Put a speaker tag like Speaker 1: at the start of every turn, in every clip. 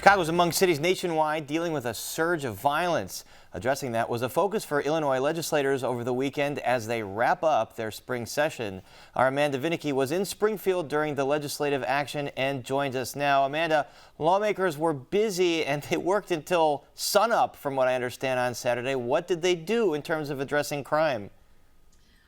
Speaker 1: Chicago's among cities nationwide dealing with a surge of violence. Addressing that was a focus for Illinois legislators over the weekend as they wrap up their spring session. Our Amanda Vinicky was in Springfield during the legislative action and joins us now. Amanda, lawmakers were busy and they worked until sunup, from what I understand, on Saturday. What did they do in terms of addressing crime?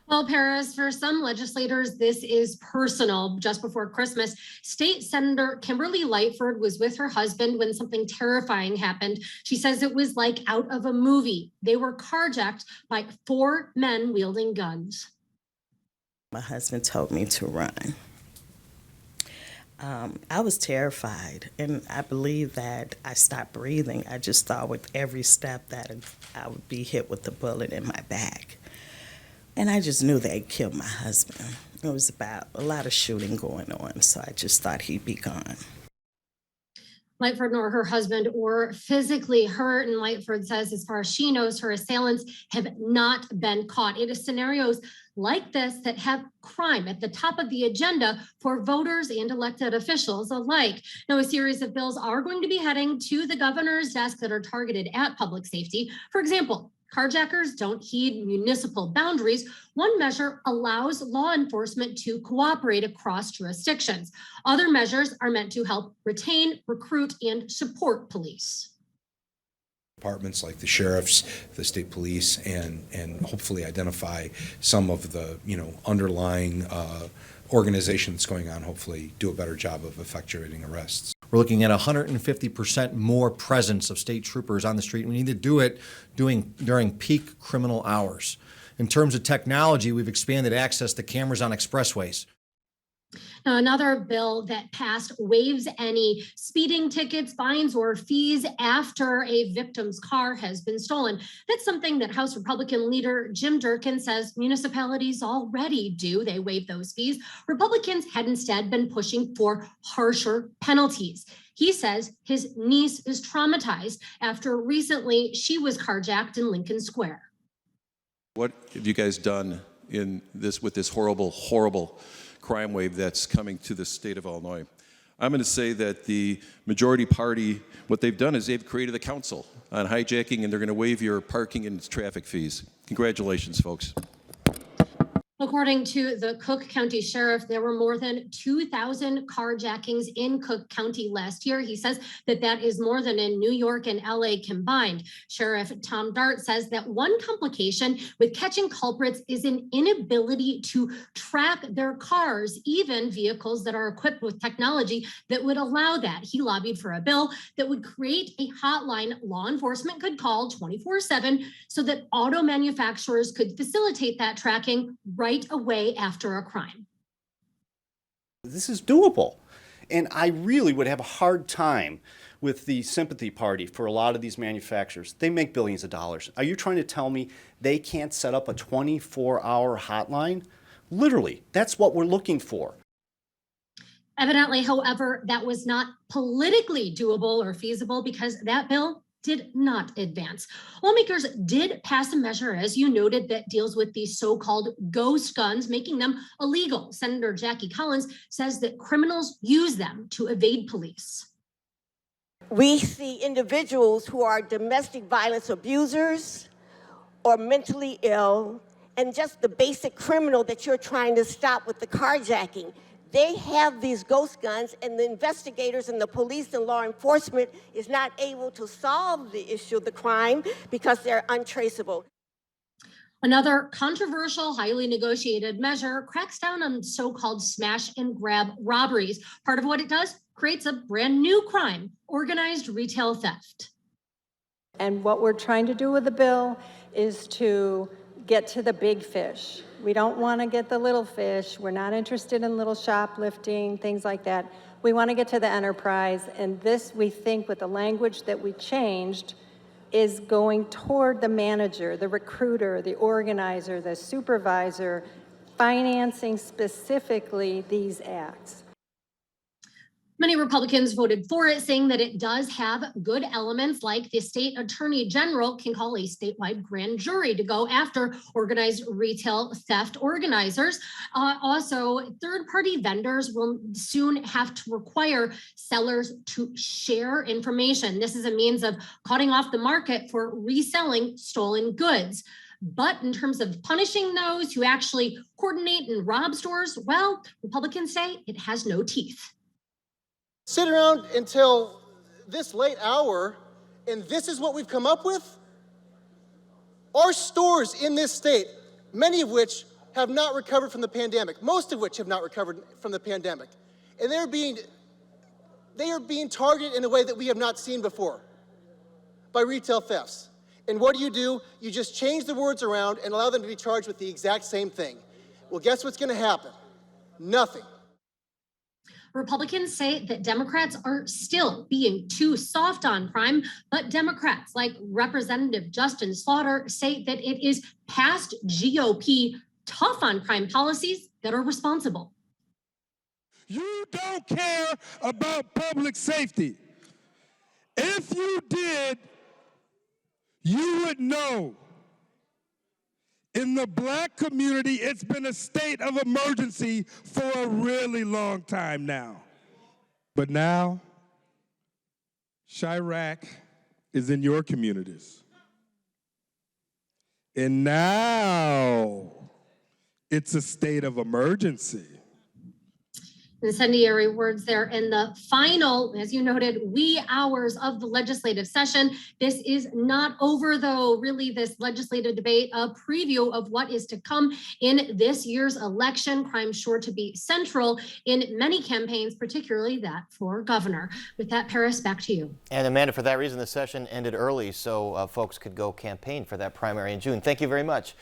Speaker 2: Well, Paris, for some legislators, this is personal. Just before Christmas, State Senator Kimberly Lightford was with her husband when something terrifying happened. She says it was like out of a movie. They were carjacked by 4 men wielding guns.
Speaker 3: My husband told me to run. I was terrified, and I believe that I stopped breathing. I just thought with every step that I would be hit with a bullet in my back. And I just knew they'd killed my husband. It was about a lot of shooting going on, so I just thought he'd be gone.
Speaker 2: Lightford nor her husband were physically hurt, and Lightford says as far as she knows, her assailants have not been caught. It is scenarios like this that have crime at the top of the agenda for voters and elected officials alike. Now, a series of bills are going to be heading to the governor's desk that are targeted at public safety. For example, carjackers don't heed municipal boundaries. One measure allows law enforcement to cooperate across jurisdictions. Other measures are meant to help retain, recruit, and support police.
Speaker 4: Departments like the sheriffs, the state police, and hopefully identify some of the underlying organization that's going on, hopefully do a better job of effectuating arrests.
Speaker 5: We're looking at 150% more presence of state troopers on the street. We need to do it during peak criminal hours. In terms of technology, we've expanded access to cameras on expressways.
Speaker 2: Now, another bill that passed waives any speeding tickets, fines, or fees after a victim's car has been stolen. That's something that House Republican leader Jim Durkin says municipalities already do. They waive those fees. Republicans had instead been pushing for harsher penalties. He says his niece is traumatized after recently she was carjacked in Lincoln Square.
Speaker 6: What have you guys done with this horrible crime wave that's coming to the state of Illinois? I'm going to say that the majority party, what they've done is they've created a council on hijacking, and they're going to waive your parking and traffic fees. Congratulations, folks.
Speaker 2: According to the Cook County Sheriff, there were more than 2,000 carjackings in Cook County last year. He says that is more than in New York and LA combined. Sheriff Tom Dart says that one complication with catching culprits is an inability to track their cars, even vehicles that are equipped with technology that would allow that. He lobbied for a bill that would create a hotline law enforcement could call 24/7 so that auto manufacturers could facilitate that tracking right away after a crime.
Speaker 7: This is doable. And I really would have a hard time with the sympathy party for a lot of these manufacturers. They make billions of dollars. Are you trying to tell me they can't set up a 24-hour hotline? Literally, that's what we're looking for.
Speaker 2: Evidently, however, that was not politically doable or feasible because that bill did not advance. Lawmakers did pass a measure, as you noted, that deals with these so-called ghost guns, making them illegal. Senator Jackie Collins says that criminals use them to evade police.
Speaker 8: We see individuals who are domestic violence abusers or mentally ill, and just the basic criminal that you're trying to stop with the carjacking. They have these ghost guns, and the investigators and the police and law enforcement is not able to solve the issue of the crime because they're untraceable.
Speaker 2: Another controversial, highly negotiated measure cracks down on so-called smash and grab robberies. Part of what it does, creates a brand new crime, organized retail theft.
Speaker 9: And what we're trying to do with the bill is to get to the big fish. We don't want to get the little fish. We're not interested in little shoplifting, things like that. We want to get to the enterprise, and this, we think, with the language that we changed, is going toward the manager, the recruiter, the organizer, the supervisor, financing specifically these acts.
Speaker 2: Many Republicans voted for it, saying that it does have good elements like the state attorney general can call a statewide grand jury to go after organized retail theft organizers. Also, third-party vendors will soon have to require sellers to share information. This is a means of cutting off the market for reselling stolen goods. But in terms of punishing those who actually coordinate and rob stores, well, Republicans say it has no teeth.
Speaker 10: Sit around until this late hour, and this is what we've come up with? Our stores in this state, many of which have not recovered from the pandemic, most of which have not recovered from the pandemic, and they are being targeted in a way that we have not seen before by retail thefts. And what do? You just change the words around and allow them to be charged with the exact same thing. Well, guess what's going to happen? Nothing.
Speaker 2: Republicans say that Democrats are still being too soft on crime, but Democrats like Representative Justin Slaughter say that it is past GOP tough on crime policies that are responsible.
Speaker 11: You don't care about public safety. If you did, you would know. In the black community, it's been a state of emergency for a really long time now. But now, Chirac is in your communities. And now, it's a state of emergency.
Speaker 2: Incendiary words there in the final, as you noted, wee hours of the legislative session. This is not over, though. Really, this legislative debate, a preview of what is to come in this year's election. Crime sure to be central in many campaigns, particularly that for governor. With that, Paris, back to you.
Speaker 1: And Amanda, for that reason, the session ended early so folks could go campaign for that primary in June. Thank you very much.